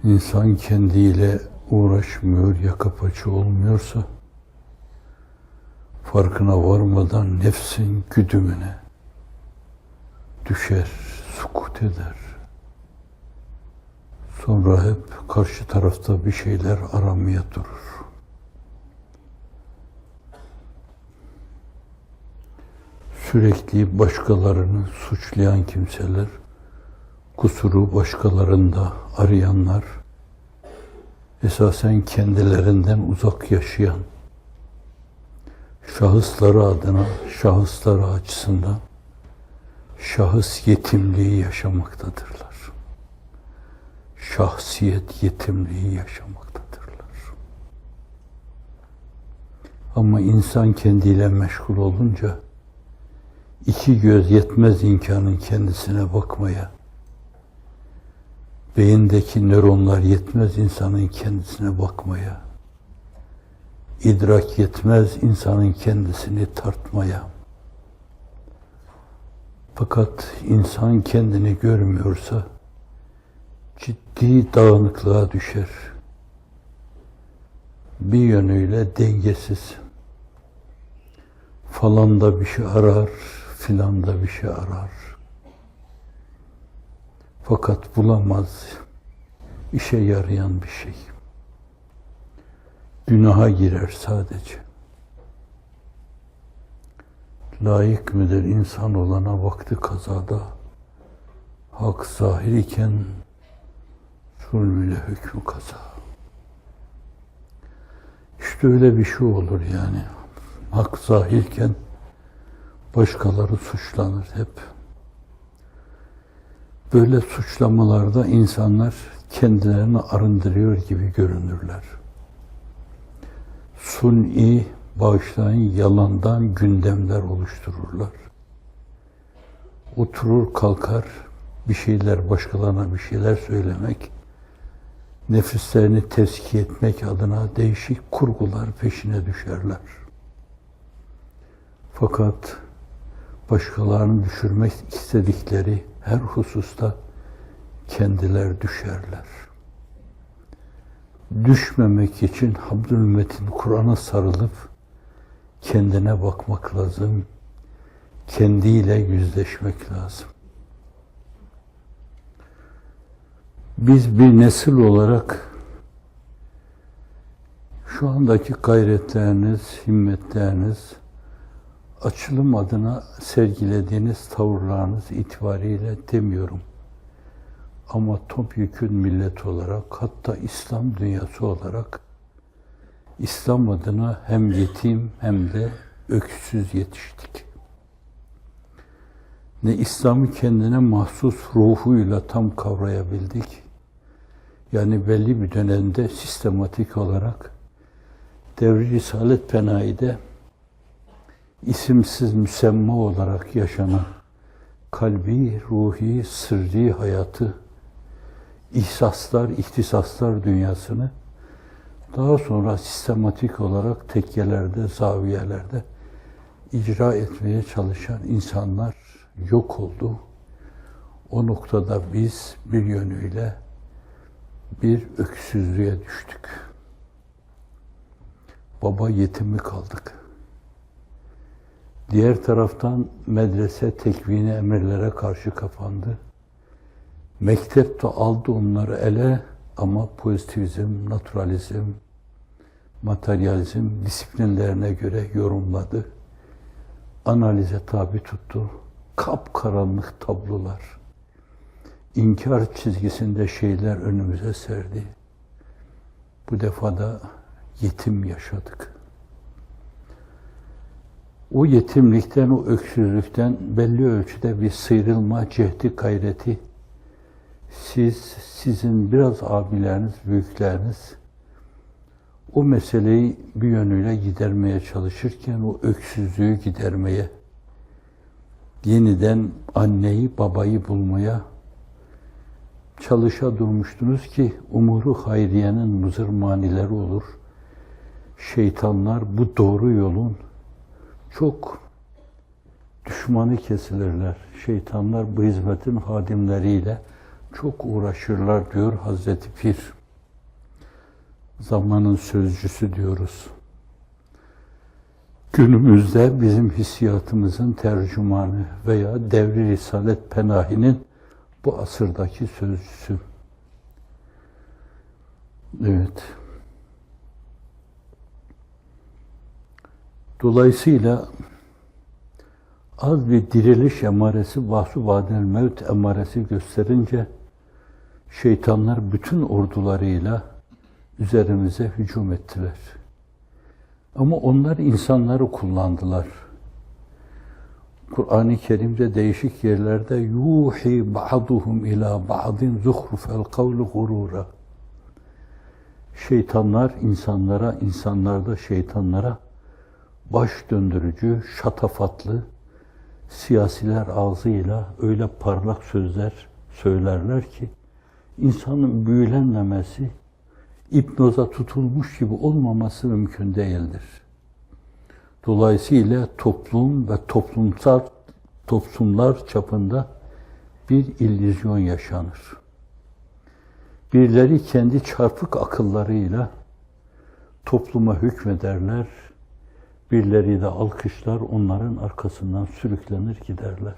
İnsan kendiyle uğraşmıyor, yaka paça olmuyorsa, farkına varmadan nefsin güdümüne düşer, sukut eder. Sonra hep karşı tarafta bir şeyler aramaya durur. Sürekli başkalarını suçlayan kimseler, kusuru başkalarında arayanlar, esasen kendilerinden uzak yaşayan, şahısları adına, şahısları açısından şahıs yetimliği yaşamaktadırlar. Şahsiyet yetimliği yaşamaktadırlar. Ama insan kendiyle meşgul olunca, iki göz yetmez imkanın kendisine bakmaya, beyindeki nöronlar yetmez insanın kendisine bakmaya, idrak yetmez insanın kendisini tartmaya. Fakat insan kendini görmüyorsa ciddi dağınıklığa düşer. Bir yönüyle dengesiz. Falan da bir şey arar, filan da bir şey arar. Fakat bulamaz işe yarayan bir şey. Günaha girer sadece. Layık mıdır insan olana vakti kazada, hak zahir iken zulmüyle hükmü kaza. İşte öyle bir şey olur yani. Hak zahirken başkaları suçlanır hep. Böyle suçlamalarda insanlar kendilerini arındırıyor gibi görünürler. Suni, bağışlayın, yalandan gündemler oluştururlar. Oturur kalkar bir şeyler, başkalarına bir şeyler söylemek, nefislerini tezkiye etmek adına değişik kurgular peşine düşerler. Fakat başkalarını düşürmek istedikleri her hususta kendiler düşerler. Düşmemek için Abdülmetin Kur'an'a sarılıp kendine bakmak lazım, kendiyle yüzleşmek lazım. Biz bir nesil olarak şu andaki gayretleriniz, himmetleriniz, açılım adına sergilediğiniz tavırlarınız itibariyle demiyorum. Ama topyekün millet olarak, hatta İslam dünyası olarak İslam adına hem yetim hem de öksüz yetiştik. Ne İslam'ı kendine mahsus ruhuyla tam kavrayabildik. Yani belli bir dönemde sistematik olarak Devri Risalet Penahi'de isimsiz müsemma olarak yaşanan kalbi, ruhi, sırrı hayatı, ihsaslar, ihtisaslar dünyasını daha sonra sistematik olarak tekkelerde, zaviyelerde icra etmeye çalışan insanlar yok oldu. O noktada biz bir yönüyle bir öksüzlüğe düştük. Baba yetimi kaldık. Diğer taraftan medrese tekvini emirlere karşı kapandı. Mektep de aldı onları ele ama pozitivizm, naturalizm, materyalizm disiplinlerine göre yorumladı. Analize tabi tuttu. Kapkaranlık tablolar, inkar çizgisinde şeyler önümüze serdi. Bu defa da yetim yaşadık. O yetimlikten, o öksüzlükten belli ölçüde bir sıyrılma cehdi, gayreti sizin biraz abileriniz, büyükleriniz o meseleyi bir yönüyle gidermeye çalışırken o öksüzlüğü gidermeye, yeniden anneyi, babayı bulmaya çalışa durmuştunuz ki umuru hayriyenin muzır manileri olur. Şeytanlar bu doğru yolun çok düşmanı kesilirler. Şeytanlar bu hizmetin hadimleriyle çok uğraşırlar diyor Hazreti Pir. Zamanın sözcüsü diyoruz. Günümüzde bizim hissiyatımızın tercümanı veya Devri Risalet Penahi'nin bu asırdaki sözcüsü. Evet. Dolayısıyla az bir diriliş emaresi, vahsu vadel mevt emaresi gösterince şeytanlar bütün ordularıyla üzerimize hücum ettiler. Ama onlar insanları kullandılar. Kur'an-ı Kerim'de değişik yerlerde yuhi ba'duhum ila ba'din zuhrufel kavli gurura. Şeytanlar insanlara, insanlar da şeytanlara baş döndürücü, şatafatlı siyasiler ağzıyla öyle parlak sözler söylerler ki insanın büyülenmemesi, hipnoza tutulmuş gibi olmaması mümkün değildir. Dolayısıyla toplum ve toplumlar çapında bir illüzyon yaşanır. Birileri kendi çarpık akıllarıyla topluma hükmederler, birileri de alkışlar, onların arkasından sürüklenir giderler.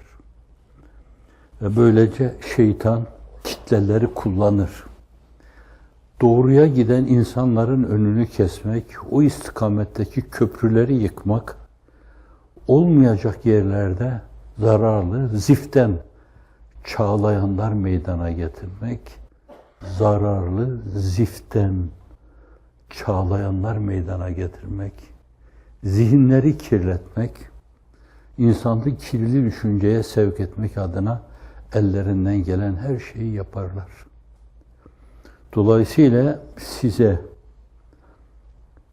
Ve böylece şeytan kitleleri kullanır. Doğruya giden insanların önünü kesmek, o istikametteki köprüleri yıkmak, olmayacak yerlerde zararlı, ziften çağlayanlar meydana getirmek, zararlı, ziften çağlayanlar meydana getirmek, zihinleri kirletmek, insanı kirli düşünceye sevk etmek adına ellerinden gelen her şeyi yaparlar. Dolayısıyla size,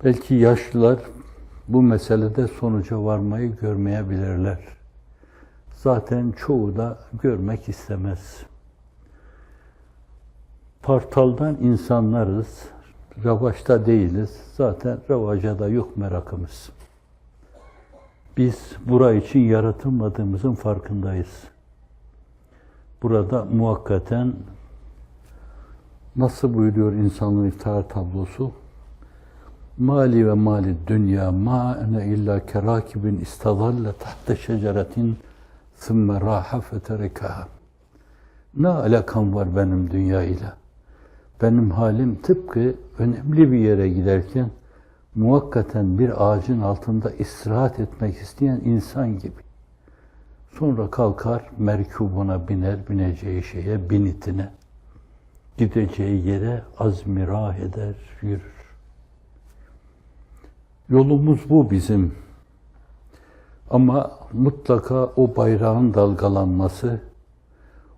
belki yaşlılar bu meselede sonuca varmayı görmeyebilirler. Zaten çoğu da görmek istemez. Partaldan insanlarız, revaçta değiliz. Zaten revaca da yok merakımız. Biz burası için yaratılmadığımızın farkındayız. Burada muhakkaten nasıl buyuruyor insanlığın iftihar tablosu? Mali ve mali dünya ma ene illa kerakibin istadalle tahte şeceretin thumme raha feterekaha. Ne alakam var benim dünya ile? Benim halim tıpkı önemli bir yere giderken muhakkaten bir ağacın altında istirahat etmek isteyen insan gibi. Sonra kalkar, merkubuna biner, bineceği şeye, binitine. Gideceği yere azmirah eder, yürür. Yolumuz bu bizim. Ama mutlaka o bayrağın dalgalanması,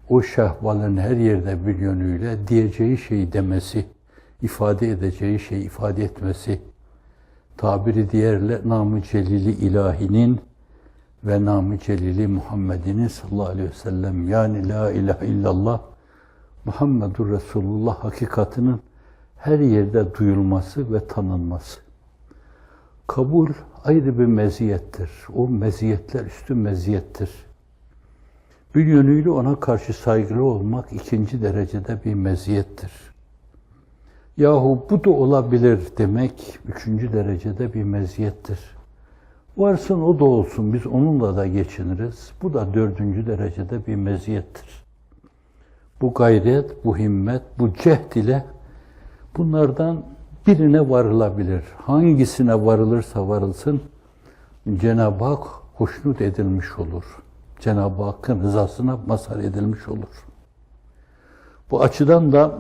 o şehvalin her yerde bir yönüyle diyeceği şeyi demesi, ifade edeceği şeyi ifade etmesi, tabiri diğerle Nam-ı Celil-i İlahi'nin ve Nam-ı Celil-i Muhammed'in sallallahu aleyhi ve sellem, yani la ilahe illallah Muhammedur Resulullah hakikatinin her yerde duyulması ve tanınması. Kabul ayrı bir meziyettir. O meziyetler üstün meziyettir. Bir yönüyle ona karşı saygılı olmak ikinci derecede bir meziyettir. Yahu bu da olabilir demek üçüncü derecede bir meziyettir. Varsın o da olsun, biz onunla da geçiniriz. Bu da dördüncü derecede bir meziyettir. Bu gayret, bu himmet, bu cehd ile bunlardan birine varılabilir. Hangisine varılırsa varılsın, Cenab-ı Hak hoşnut edilmiş olur. Cenab-ı Hakk'ın rızasına mazhar edilmiş olur. Bu açıdan da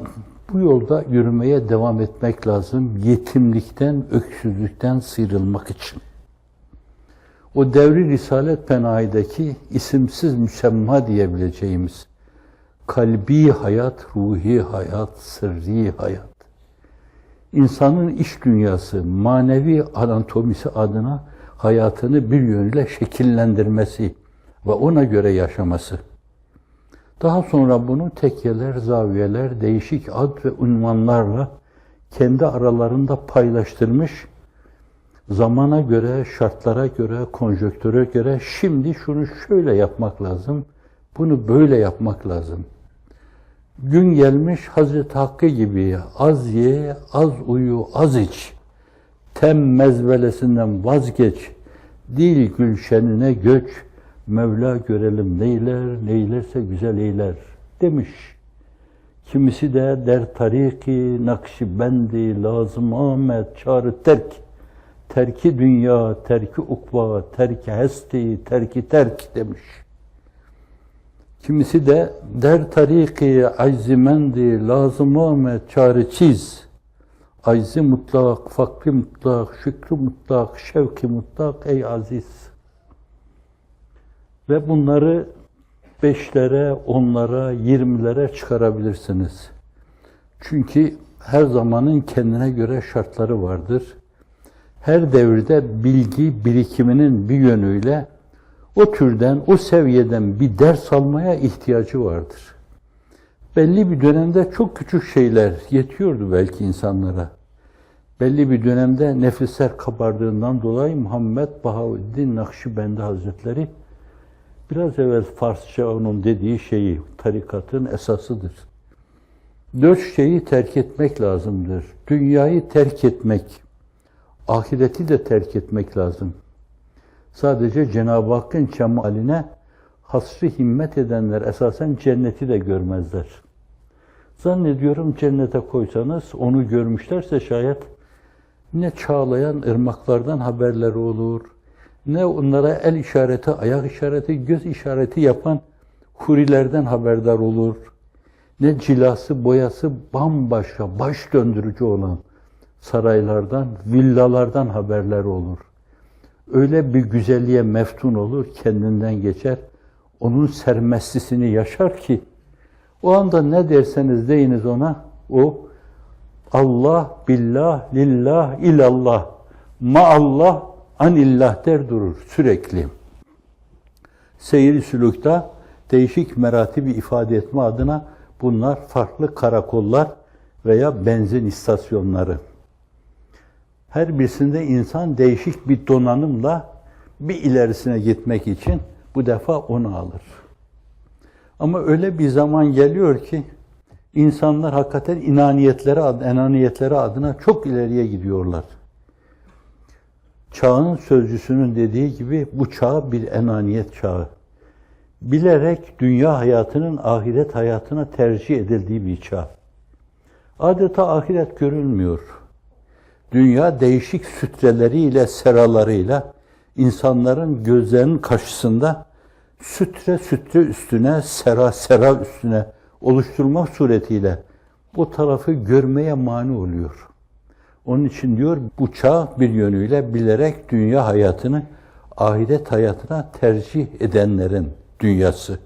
bu yolda yürümeye devam etmek lazım. Yetimlikten, öksüzlükten sıyrılmak için. O Devri Risalet Penahi'deki isimsiz müsemma diyebileceğimiz kalbi hayat, ruhi hayat, sırrı hayat, İnsanın iç dünyası, manevi anatomisi adına hayatını bir yönüyle şekillendirmesi ve ona göre yaşaması. Daha sonra bunu tekkeler, zaviyeler, değişik ad ve unvanlarla kendi aralarında paylaştırmış, Zamana göre, şartlara göre, konjonktüre göre şimdi şunu şöyle yapmak lazım, bunu böyle yapmak lazım. Gün gelmiş Hazreti Hakkı gibi az ye, az uyu, az iç. Tem mezvelesinden vazgeç, dil gülşenine göç. Mevla görelim neyler, neylerse güzel eyler demiş. Kimisi de der tariki, nakşibendi, lazım Ahmet, çağrı terk. Terki dünya, terki ukva, terki hesti, terki terk demiş. Kimisi de der tariki, aczimendi, lazım Ahmet, çağrı çiz. Aczi mutlak, fakri mutlak, şükrü mutlak, şevki mutlak ey aziz. Ve bunları 5'lere, 10'lara, 20'lere çıkarabilirsiniz. Çünkü her zamanın kendine göre şartları vardır. Her devirde bilgi birikiminin bir yönüyle o türden, o seviyeden bir ders almaya ihtiyacı vardır. Belli bir dönemde çok küçük şeyler yetiyordu belki insanlara. Belli bir dönemde nefisler kabardığından dolayı Muhammed Bahaüddin Nakşibendi Hazretleri biraz evvel Farsça onun dediği şeyi, tarikatın esasıdır. 4 şeyi terk etmek lazımdır. Dünyayı terk etmek, ahireti de terk etmek lazım. Sadece Cenab-ı Hakk'ın cemaline hasrı himmet edenler esasen cenneti de görmezler. Zannediyorum cennete koysanız, onu görmüşlerse şayet ne çağlayan ırmaklardan haberleri olur, ne onlara el işareti, ayak işareti, göz işareti yapan hurilerden haberdar olur, ne cilası, boyası bambaşka, baş döndürücü olan saraylardan, villalardan haberler olur. Öyle bir güzelliğe meftun olur, kendinden geçer, onun sermestisini yaşar ki, o anda ne derseniz deyiniz ona, o Allah, billah, lillah, ilallah, maallah, anillah der durur sürekli. Seyir-i sülükte değişik meratibi ifade etme adına bunlar farklı karakollar veya benzin istasyonları. Her birisinde insan değişik bir donanımla bir ilerisine gitmek için bu defa onu alır. Ama öyle bir zaman geliyor ki insanlar hakikaten enaniyetleri adına çok ileriye gidiyorlar. Çağın sözcüsünün dediği gibi bu çağ bir enaniyet çağı. Bilerek dünya hayatının ahiret hayatına tercih edildiği bir çağ. Adeta ahiret görülmüyor. Dünya değişik sütreleriyle, seralarıyla insanların gözlerinin karşısında sütre üstüne, sera üstüne oluşturmak suretiyle bu tarafı görmeye mani oluyor. Onun için diyor bu çağ bir yönüyle bilerek dünya hayatını ahiret hayatına tercih edenlerin dünyası.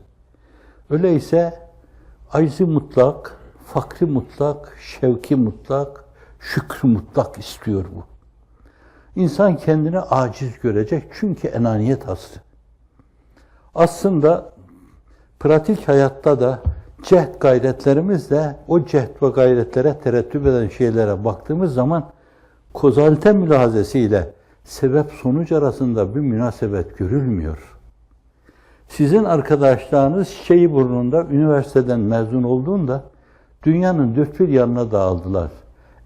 Öyleyse aczi mutlak, fakri mutlak, şevki mutlak, şükrü mutlak istiyor bu. İnsan kendini aciz görecek çünkü enaniyet aslı. Aslında pratik hayatta da cehd gayretlerimizle o cehd ve gayretlere terettüp eden şeylere baktığımız zaman kozalite mülahazesiyle sebep sonuç arasında bir münasebet görülmüyor. Sizin arkadaşlarınız Şeyhiburn'da üniversiteden mezun olduğunda dünyanın dört bir yanına dağıldılar.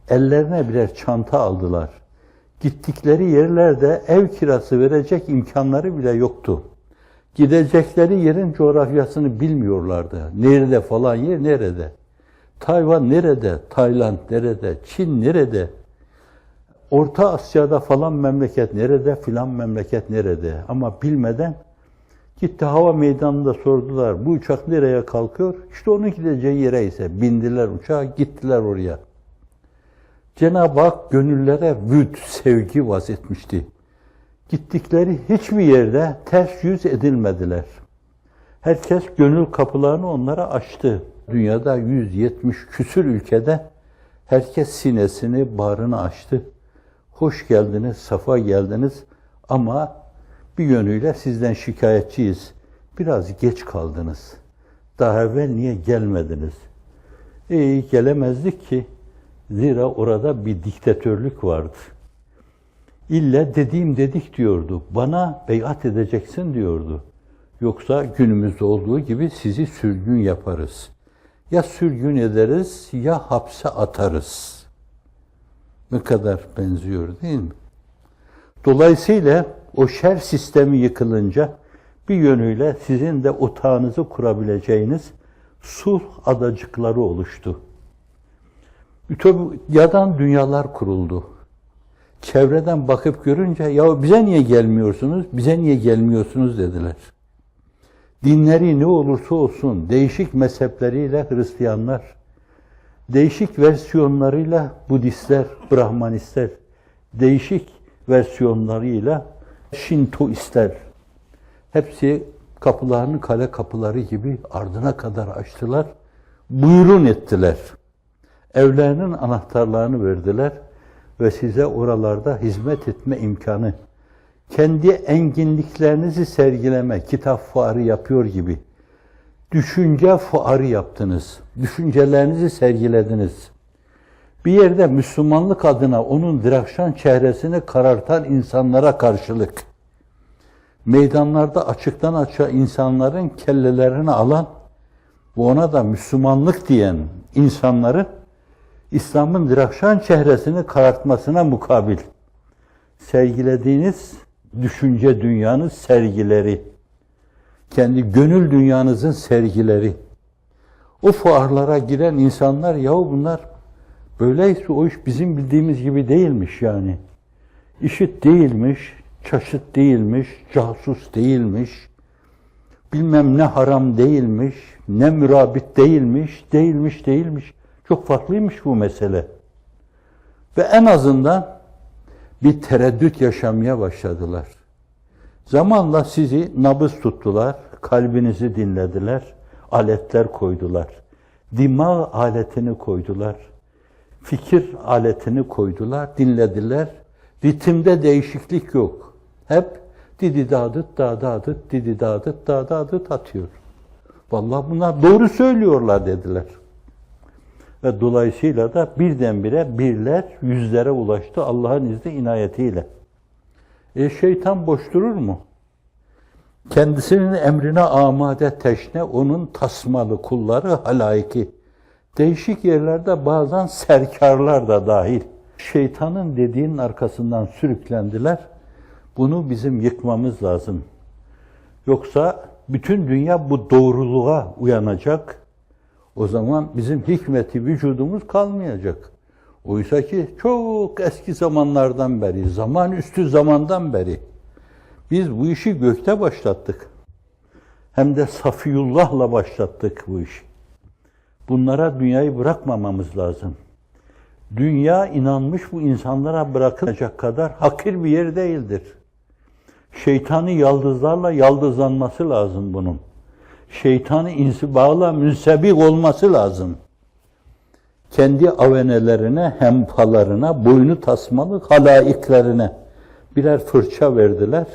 Ellerine birer çanta aldılar. Gittikleri yerlerde ev kirası verecek imkanları bile yoktu. Gidecekleri yerin coğrafyasını bilmiyorlardı. Nerede falan yer nerede? Tayvan nerede? Tayland nerede? Çin nerede? Orta Asya'da falan memleket nerede? Filan memleket nerede? Ama bilmeden gitti hava meydanında sordular. Bu uçak nereye kalkıyor? İşte onun gideceği yere ise bindiler uçağa, gittiler oraya. Cenab-ı Hak gönüllere vüd, sevgi vazetmişti. Gittikleri hiçbir yerde ters yüz edilmediler. Herkes gönül kapılarını onlara açtı. Dünyada 170 küsür ülkede herkes sinesini, bağrını açtı. Hoş geldiniz, safa geldiniz ama bir yönüyle sizden şikayetçiyiz. Biraz geç kaldınız. Daha evvel niye gelmediniz? Gelemezdik ki. Zira orada bir diktatörlük vardı. İlle dediğim dedik diyordu. Bana beyat edeceksin diyordu. Yoksa günümüzde olduğu gibi sizi sürgün yaparız. Ya sürgün ederiz ya hapse atarız. Ne kadar benziyor değil mi? Dolayısıyla o şer sistemi yıkılınca bir yönüyle sizin de otağınızı kurabileceğiniz sulh adacıkları oluştu. Ütopyadan dünyalar kuruldu. Çevreden bakıp görünce ya bize niye gelmiyorsunuz, bize niye gelmiyorsunuz dediler. Dinleri ne olursa olsun, değişik mezhepleriyle Hristiyanlar, değişik versiyonlarıyla Budistler, Brahmanistler, değişik versiyonlarıyla Şintoistler, hepsi kapılarını kale kapıları gibi ardına kadar açtılar, buyurun ettiler. Evlerinin anahtarlarını verdiler ve size oralarda hizmet etme imkanı, kendi enginliklerinizi sergileme, kitap fuarı yapıyor gibi, düşünce fuarı yaptınız, düşüncelerinizi sergilediniz. Bir yerde Müslümanlık adına onun dirakşan çehresini karartan insanlara karşılık, meydanlarda açıktan açığa insanların kellelerini alan ve ona da Müslümanlık diyen insanların İslam'ın dirakşan çehresini karartmasına mukabil sergilediğiniz düşünce dünyanız sergileri, kendi gönül dünyanızın sergileri, o fuarlara giren insanlar yahu bunlar böyleyse o iş bizim bildiğimiz gibi değilmiş yani. İşit değilmiş, çaşıt değilmiş, casus değilmiş, bilmem ne haram değilmiş, ne mürabit değilmiş. Çok farklıymış bu mesele. Ve en azından bir tereddüt yaşamaya başladılar. Zamanla sizi nabız tuttular, kalbinizi dinlediler, aletler koydular. Dimağ aletini koydular, fikir aletini koydular, dinlediler. Ritimde değişiklik yok. Hep dididadıt dadadıt, dididadıt dadadıt atıyor. Vallahi bunlar doğru söylüyorlar dediler. Ve dolayısıyla da birdenbire birler yüzlere ulaştı Allah'ın izni inayetiyle. Şeytan boş durur mu? Kendisinin emrine amade teşne, onun tasmalı kulları halaiki. Değişik yerlerde bazen serkarlar da dahil. Şeytanın dediğinin arkasından sürüklendiler. Bunu bizim yıkmamız lazım. Yoksa bütün dünya bu doğruluğa uyanacak. O zaman bizim hikmeti vücudumuz kalmayacak. Oysa ki çok eski zamanlardan beri, zaman üstü zamandan beri biz bu işi gökte başlattık. Hem de Safiyullah'la başlattık bu işi. Bunlara dünyayı bırakmamamız lazım. Dünya inanmış bu insanlara bırakılacak kadar hakir bir yer değildir. Şeytani yaldızlarla yaldızlanması lazım bunun. Şeytani insibağla münsebik olması lazım. Kendi avenelerine, hempalarına, boynu tasmalı halaiklerine birer fırça verdiler.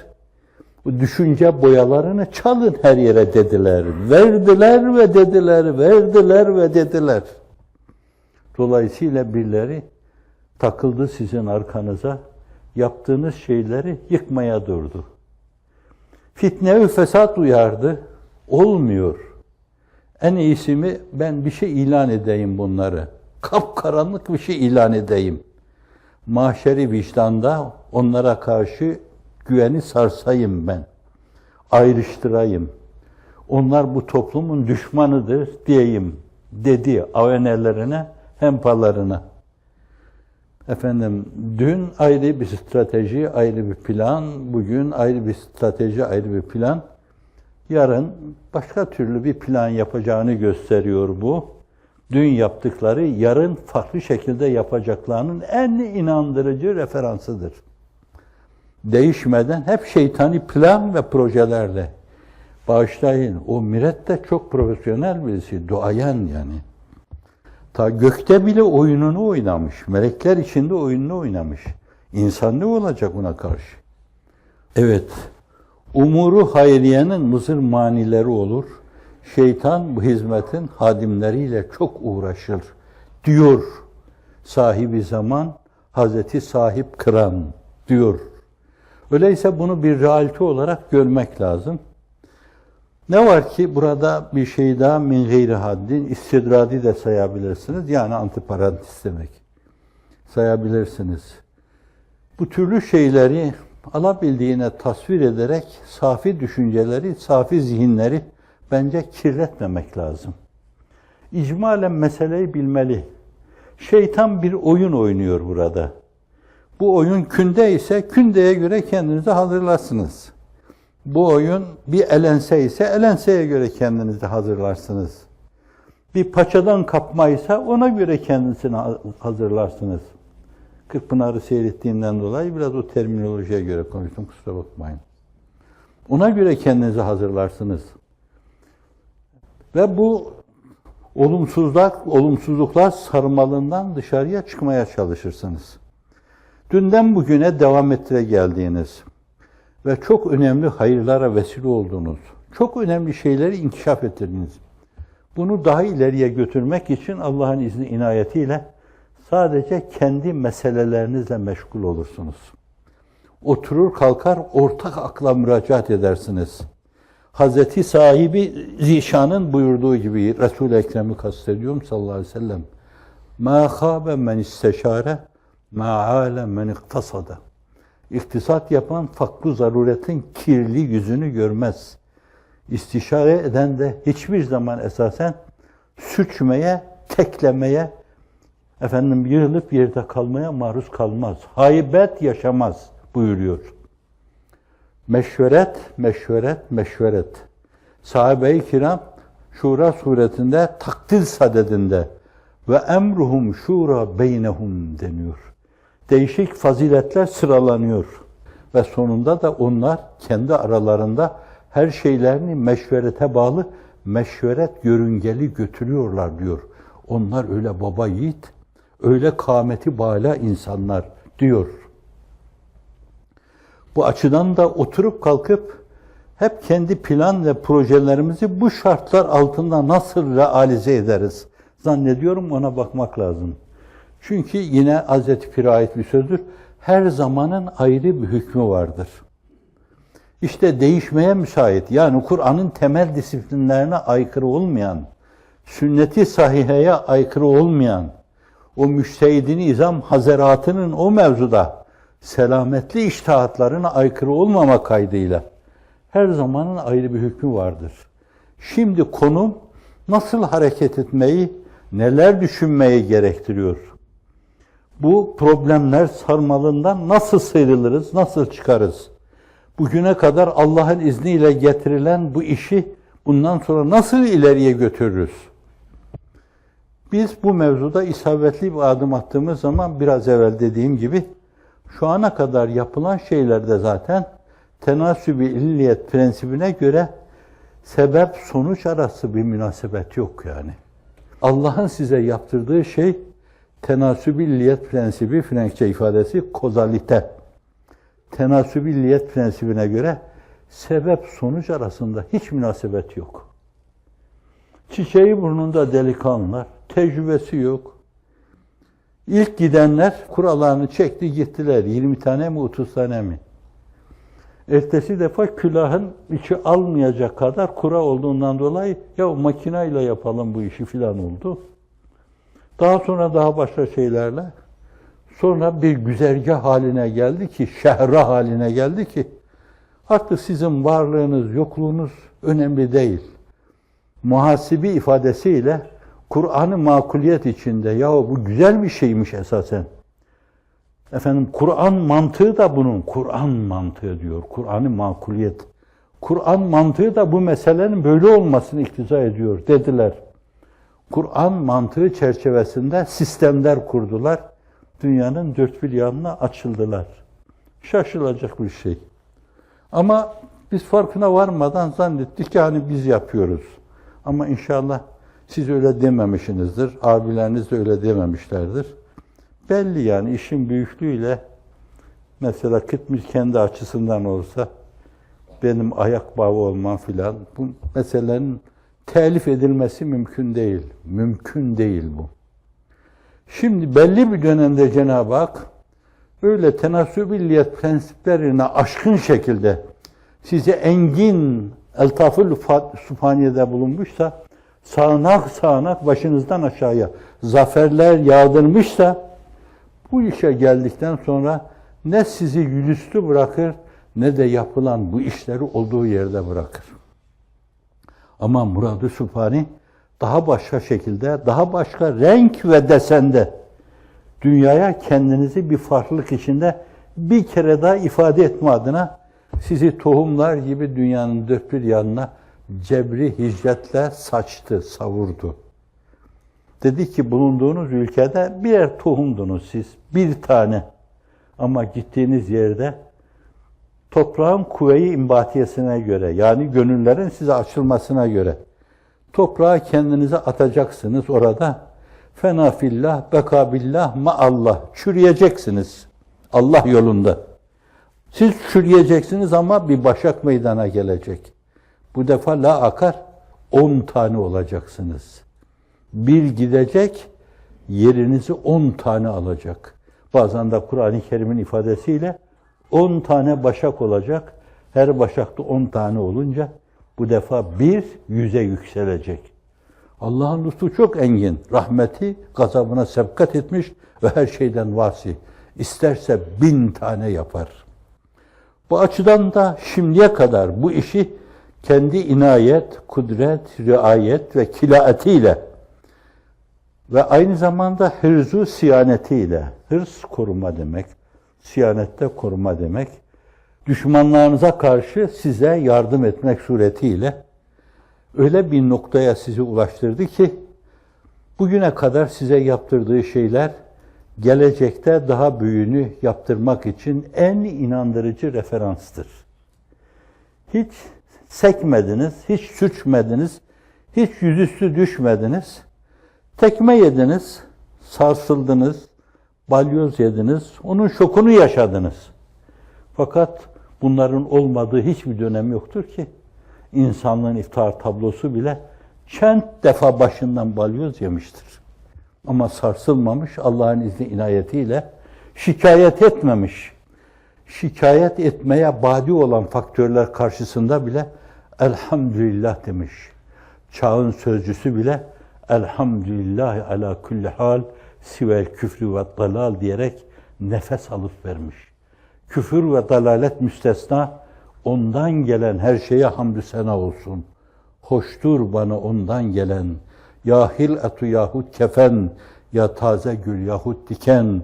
Bu düşünce boyalarını çalın her yere dediler. Verdiler ve dediler, verdiler ve dediler. Dolayısıyla birileri takıldı sizin arkanıza, yaptığınız şeyleri yıkmaya durdu. Fitne ve fesat uyardı. Olmuyor. En iyisi mi ben bir şey ilan edeyim bunları. Kapkaranlık bir şey ilan edeyim. Mahşeri vicdanda onlara karşı güveni sarsayım ben. Ayrıştırayım. Onlar bu toplumun düşmanıdır diyeyim dedi avenelerine, hempalarına. Efendim, dün ayrı bir strateji, ayrı bir plan, bugün ayrı bir strateji, ayrı bir plan. Yarın başka türlü bir plan yapacağını gösteriyor bu. Dün yaptıkları yarın farklı şekilde yapacaklarının en inandırıcı referansıdır. Değişmeden hep şeytani plan ve projelerle. Bağışlayın, o Miret de çok profesyonel birisi, duayen yani. Ta gökte bile oyununu oynamış, melekler içinde oyununu oynamış. İnsan ne olacak ona karşı? Evet, umuru hayriyenin mızır manileri olur. Şeytan bu hizmetin hadimleriyle çok uğraşır diyor sahibi zaman Hazreti Sahip Kıran. diyor. Öyleyse bunu bir realite olarak görmek lazım. Ne var ki burada bir şey daha min gayri haddin, istidradi de sayabilirsiniz. Yani antiparantez demek. Sayabilirsiniz. Bu türlü şeyleri alabildiğine tasvir ederek safi düşünceleri, safi zihinleri bence kirletmemek lazım. İcmalen meseleyi bilmeli. Şeytan bir oyun oynuyor burada. Bu oyun künde ise kündeye göre kendinizi hazırlarsınız. Bu oyun bir elense ise elenseye göre kendinizi hazırlarsınız. Bir paçadan kapma ise ona göre kendisini hazırlarsınız. Kırkpınar'ı seyrettiğimden dolayı biraz o terminolojiye göre konuştum, kusura bakmayın. Ona göre kendinizi hazırlarsınız. Ve bu olumsuzluklar sarmalından dışarıya çıkmaya çalışırsınız. Dünden bugüne devam ettire geldiğiniz ve çok önemli hayırlara vesile olduğunuz, çok önemli şeyleri inkişaf ettirdiniz. Bunu daha ileriye götürmek için Allah'ın izni inayetiyle sadece kendi meselelerinizle meşgul olursunuz. Oturur kalkar ortak akla müracaat edersiniz. Hazreti sahibi zişanın buyurduğu gibi, Resul-i Ekrem'i kastediyorum sallallahu aleyhi ve sellem. مَا خَابَ مَنْ اِسْتَشَارَ مَا عَالَ مَنْ اِقْتَصَدَ. İktisat yapan fakru zaruretin kirli yüzünü görmez. İstişare eden de hiçbir zaman esasen sürçmeye, teklemeye, yığılıp yerde kalmaya maruz kalmaz. Haybet yaşamaz buyuruyor. Meşveret, meşveret, meşveret. Sahabe-i kiram Şura suretinde takdir sadedinde ve emruhum şura beynehum deniyor. Değişik faziletler sıralanıyor. Ve sonunda da onlar kendi aralarında her şeylerini meşverete bağlı, meşveret yörüngeli götürüyorlar diyor. Onlar öyle baba yiğit, öyle kâmeti bâlâ insanlar diyor. Bu açıdan da oturup kalkıp hep kendi plan ve projelerimizi bu şartlar altında nasıl realize ederiz? Zannediyorum ona bakmak lazım. Çünkü yine Hazreti Pir'e ait bir sözdür. Her zamanın ayrı bir hükmü vardır. İşte değişmeye müsait, yani Kur'an'ın temel disiplinlerine aykırı olmayan, sünnet-i sahiheye aykırı olmayan, o müştehid-i izam hazaratının o mevzuda selametli içtihatlarına aykırı olmama kaydıyla her zamanın ayrı bir hükmü vardır. Şimdi konum nasıl hareket etmeyi, neler düşünmeyi gerektiriyor? Bu problemler sarmalından nasıl sıyrılırız, nasıl çıkarız? Bugüne kadar Allah'ın izniyle getirilen bu işi bundan sonra nasıl ileriye götürürüz? Biz bu mevzuda isabetli bir adım attığımız zaman biraz evvel dediğim gibi şu ana kadar yapılan şeylerde zaten tenasüb-i illiyet prensibine göre sebep-sonuç arası bir münasebet yok yani. Allah'ın size yaptırdığı şey tenasüb-i illiyet prensibi, Frenkçe ifadesi kozalite. Tenasüb-i illiyet prensibine göre sebep-sonuç arasında hiç münasebet yok. Çiçeği burnunda delikanlılar, tecrübesi yok. İlk gidenler kurallarını çekti gittiler. 20 tane mi 30 tane mi? Ertesi defa külahın içi almayacak kadar kura olduğundan dolayı ya makinayla yapalım bu işi filan oldu. Daha sonra daha başka şeylerle sonra bir güzergah haline geldi ki, şehra haline geldi ki artık sizin varlığınız, yokluğunuz önemli değil. Muhasibi ifadesiyle Kur'an-ı makuliyet içinde yahu bu güzel bir şeymiş esasen. Kur'an mantığı da bunun, Kur'an mantığı diyor, Kur'an-ı makuliyet. Kur'an mantığı da bu meselenin böyle olmasını iktiza ediyor dediler. Kur'an mantığı çerçevesinde sistemler kurdular. Dünyanın dört bir yanına açıldılar. Şaşılacak bir şey. Ama biz farkına varmadan zannettik ki hani biz yapıyoruz. Ama inşallah siz öyle dememişsinizdir, abileriniz de öyle dememişlerdir. Belli yani işin büyüklüğüyle mesela Kıtmir kendi açısından olsa benim ayak bağı olmam filan bu meselenin telif edilmesi mümkün değil. Mümkün değil bu. Şimdi belli bir dönemde Cenab-ı Hak öyle tenasübilliyet prensiplerine aşkın şekilde size engin eltaf-ı sübhaniyede bulunmuşsa, sağanak sağanak başınızdan aşağıya zaferler yağdırmışsa, bu işe geldikten sonra ne sizi yüzüstü bırakır, ne de yapılan bu işleri olduğu yerde bırakır. Ama Murad-ı Sübhani daha başka şekilde, daha başka renk ve desende dünyaya kendinizi bir farklılık içinde bir kere daha ifade etme adına sizi tohumlar gibi dünyanın dört bir yanına cebri hicretle saçtı, savurdu. Dedi ki bulunduğunuz ülkede birer tohumdunuz siz, bir tane. Ama gittiğiniz yerde toprağın kuvve-i imbatiyesine göre, yani gönüllerin size açılmasına göre toprağa kendinize atacaksınız orada. Fena fillah, beka billah, maallah. Çürüyeceksiniz Allah yolunda. Siz çürüyeceksiniz ama bir başak meydana gelecek. Bu defa la akar, 10 tane olacaksınız. Bir gidecek, yerinizi 10 tane alacak. Bazen de Kur'an-ı Kerim'in ifadesiyle 10 tane başak olacak. Her başakta 10 tane olunca bu defa bir 100'e yükselecek. Allah'ın lütfu çok engin. Rahmeti gazabına sebkat etmiş ve her şeyden vasi. İsterse 1000 tane yapar. Bu açıdan da şimdiye kadar bu işi kendi inayet, kudret, riayet ve kilaetiyle ve aynı zamanda hırzu siyanetiyle, hırs koruma demek, siyanette koruma demek, düşmanlarınıza karşı size yardım etmek suretiyle öyle bir noktaya sizi ulaştırdı ki, bugüne kadar size yaptırdığı şeyler, gelecekte daha büyüğünü yaptırmak için en inandırıcı referanstır. Hiç sekmediniz, hiç sürçmediniz, hiç yüzüstü düşmediniz, tekme yediniz, sarsıldınız, balyoz yediniz, onun şokunu yaşadınız. Fakat bunların olmadığı hiçbir dönem yoktur ki, insanlığın iftihar tablosu bile çent defa başından balyoz yemiştir. Ama sarsılmamış, Allah'ın izni inayetiyle şikayet etmemiş. Şikayet etmeye badi olan faktörler karşısında bile elhamdülillah demiş. Çağın sözcüsü bile elhamdülillah ala kulli hal sivel küfrü ve dalal diyerek nefes alıp vermiş. Küfür ve dalalet müstesna, ondan gelen her şeye hamdü sena olsun. Hoştur bana ondan gelen, ya hiletu yahut kefen, ya taze gül yahut diken,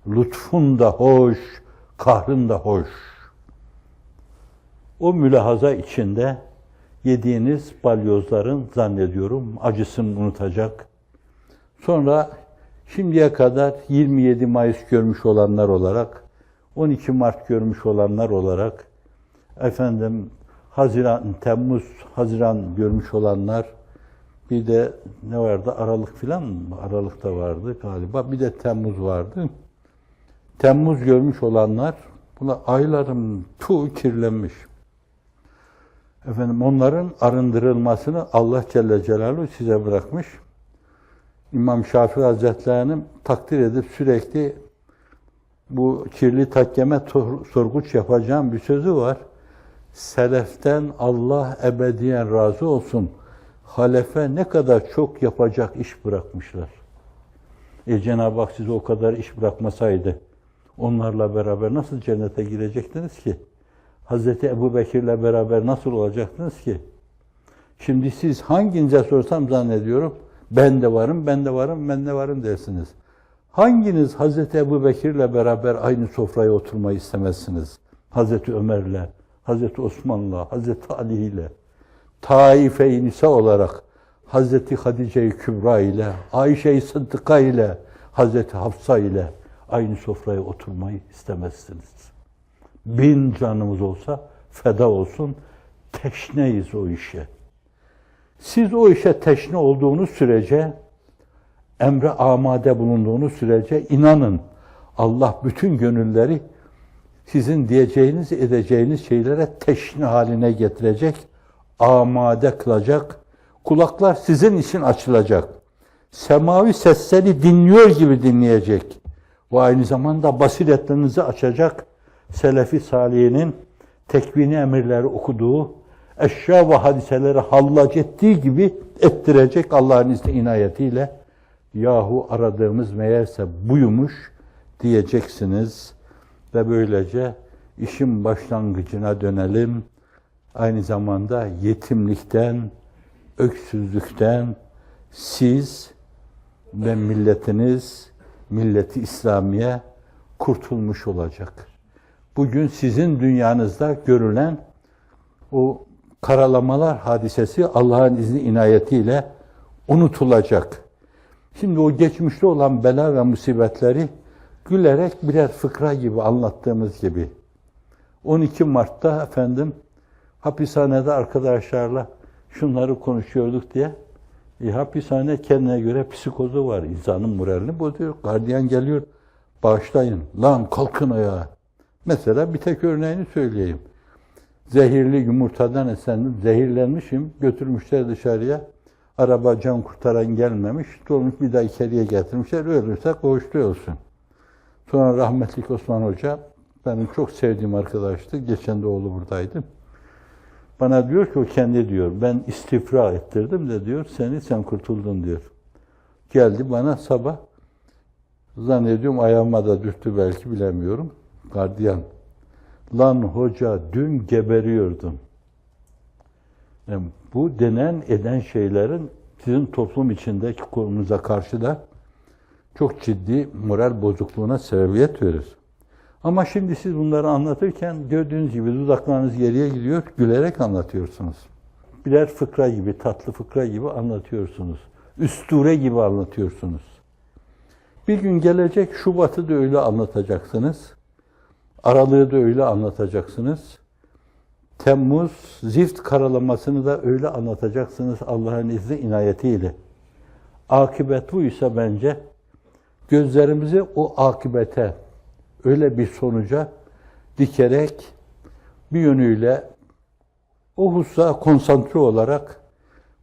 lütfun da hoş, kahrın da hoş. O mülahaza içinde yediğiniz balyozların zannediyorum acısını unutacak. Sonra şimdiye kadar 27 Mayıs görmüş olanlar olarak, 12 Mart görmüş olanlar olarak, Temmuz, Haziran görmüş olanlar, bir de ne vardı? Aralık filan mı? Aralık da vardı galiba. Bir de Temmuz vardı. Temmuz görmüş olanlar, buna aylarım kirlenmiş. Onların arındırılmasını Allah Celle Celaluhu size bırakmış. İmam Şafii Hazretleri'nin takdir edip sürekli bu kirli takkeme sorguç yapacağım bir sözü var. Seleften Allah ebediyen razı olsun. Halefe ne kadar çok yapacak iş bırakmışlar. Cenab-ı Hak size o kadar iş bırakmasaydı, onlarla beraber nasıl cennete girecektiniz ki? Hazreti Ebubekir'le beraber nasıl olacaktınız ki? Şimdi siz hanginize sorsam zannediyorum, ben de varım, ben de varım, ben de varım dersiniz. Hanginiz Hazreti Ebubekir'le beraber aynı sofraya oturmayı istemezsiniz? Hazreti Ömer'le, Hazreti Osman'la, Hazreti Ali ile, Taife-i Nisa olarak Hazreti Hadice-i Kübra ile, Ayşe-i Sıddıka ile, Hazreti Hafsa ile aynı sofraya oturmayı istemezsiniz. 1000 canımız olsa feda olsun, teşneyiz o işe. Siz o işe teşne olduğunuz sürece, emre amade bulunduğunuz sürece inanın, Allah bütün gönülleri sizin diyeceğiniz, edeceğiniz şeylere teşne haline getirecek, amade kılacak, kulaklar sizin için açılacak. Semavi sesleri dinliyor gibi dinleyecek. Bu aynı zamanda basiretlerinizi açacak, Selefi Salihinin tekvini emirleri okuduğu, eşya ve hadiseleri hallac ettiği gibi ettirecek Allah'ın izni inayetiyle. Yahu aradığımız meğerse buymuş diyeceksiniz ve böylece işin başlangıcına dönelim. Aynı zamanda yetimlikten, öksüzlükten siz ve milletiniz, milleti İslamiye kurtulmuş olacak. Bugün sizin dünyanızda görülen o karalamalar hadisesi Allah'ın izni inayetiyle unutulacak. Şimdi o geçmişte olan bela ve musibetleri gülerek birer fıkra gibi anlattığımız gibi. 12 Mart'ta hapishanede arkadaşlarla şunları konuşuyorduk diye. Hapishane kendine göre psikozu var. İnsanın moralini bozuyor. Gardiyan geliyor. Bağışlayın. Lan kalkın ayağa. Mesela bir tek örneğini söyleyeyim. Zehirli yumurtadan zehirlenmişim. Götürmüşler dışarıya. Araba can kurtaran gelmemiş. Dolmuş bir daha içeriye getirmişler. Ölürse koğuşta olsun. Sonra rahmetlik Osman Hoca, benim çok sevdiğim arkadaştı. Geçen de oğlu buradaydı. Bana diyor ki o kendi diyor, ben istifra ettirdim de diyor, sen kurtuldun diyor. Geldi bana sabah, zannediyorum ayağıma da dürttü belki bilemiyorum. Gardiyan, lan hoca dün geberiyordun. Yani bu denen eden şeylerin sizin toplum içindeki konunuza karşı da çok ciddi moral bozukluğuna sebebiyet verir. Ama şimdi siz bunları anlatırken gördüğünüz gibi dudaklarınız geriye gidiyor, gülerek anlatıyorsunuz. Birer fıkra gibi, tatlı fıkra gibi anlatıyorsunuz. Üsture gibi anlatıyorsunuz. Bir gün gelecek Şubat'ı da öyle anlatacaksınız. Aralığı da öyle anlatacaksınız. Temmuz, zift karalamasını da öyle anlatacaksınız Allah'ın izni inayetiyle. Akıbet buysa bence gözlerimizi o akıbete, öyle bir sonuca dikerek bir yönüyle o hususa konsantre olarak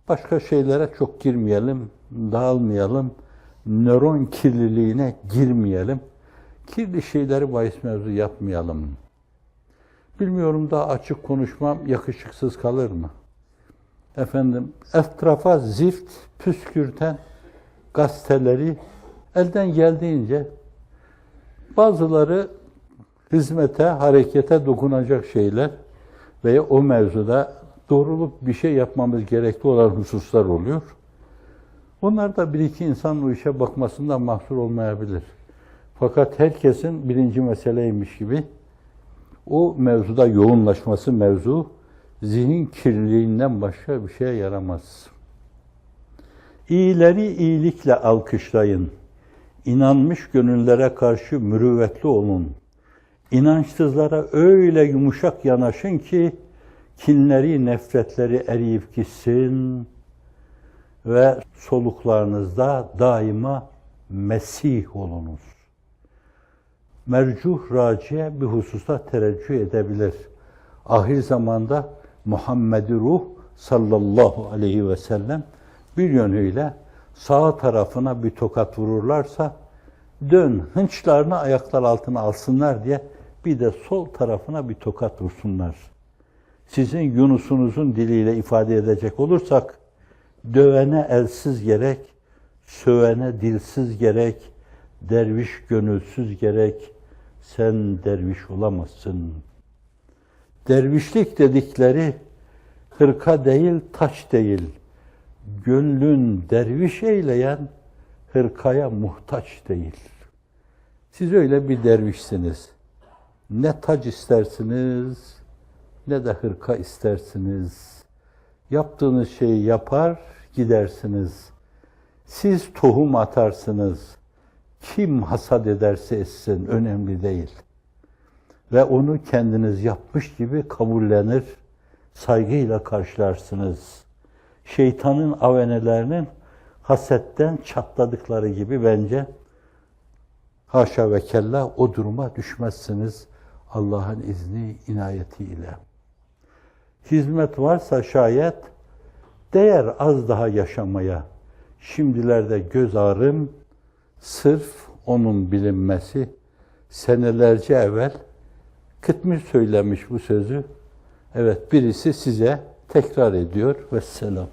başka şeylere çok girmeyelim, dağılmayalım, nöron kirliliğine girmeyelim, kirli şeyleri bahis mevzu yapmayalım. Bilmiyorum daha açık konuşmam yakışıksız kalır mı? Etrafa zift püskürten gazeteleri elden geldiğince bazıları hizmete, harekete dokunacak şeyler veya o mevzuda doğruluk bir şey yapmamız gerekli olan hususlar oluyor. Onlar da bir iki insan o işe bakmasından mahsur olmayabilir. Fakat herkesin birinci meseleymiş gibi o mevzuda yoğunlaşması mevzu zihin kirliliğinden başka bir şeye yaramaz. İyileri iyilikle alkışlayın. İnanmış gönüllere karşı mürüvvetli olun. İnançsızlara öyle yumuşak yanaşın ki kinleri, nefretleri eriyip gitsin ve soluklarınızda daima Mesih olunuz. Mercuh raciye bir hususta tereccüh edebilir. Ahir zamanda Muhammed-i Ruh sallallahu aleyhi ve sellem bir yönüyle sağ tarafına bir tokat vururlarsa dön hınçlarını ayaklar altına alsınlar diye bir de sol tarafına bir tokat vursunlar. Sizin Yunus'unuzun diliyle ifade edecek olursak dövene elsiz gerek, sövene dilsiz gerek, derviş gönülsüz gerek, sen derviş olamazsın. Dervişlik dedikleri hırka değil, taç değil. Gönlün derviş eyleyen hırkaya muhtaç değil. Siz öyle bir dervişsiniz. Ne tac istersiniz, ne de hırka istersiniz. Yaptığınız şeyi yapar, gidersiniz. Siz tohum atarsınız. Kim hasat ederse etsin, önemli değil. Ve onu kendiniz yapmış gibi kabullenir, saygıyla karşılarsınız. Şeytanın avenelerinin hasetten çatladıkları gibi bence haşa ve kella o duruma düşmezsiniz Allah'ın izni, inayetiyle. Hizmet varsa şayet değer az daha yaşamaya. Şimdilerde göz ağrım sırf onun bilinmesi senelerce evvel Kıtmir söylemiş bu sözü. Evet, birisi size tekrar ediyor. Vesselam.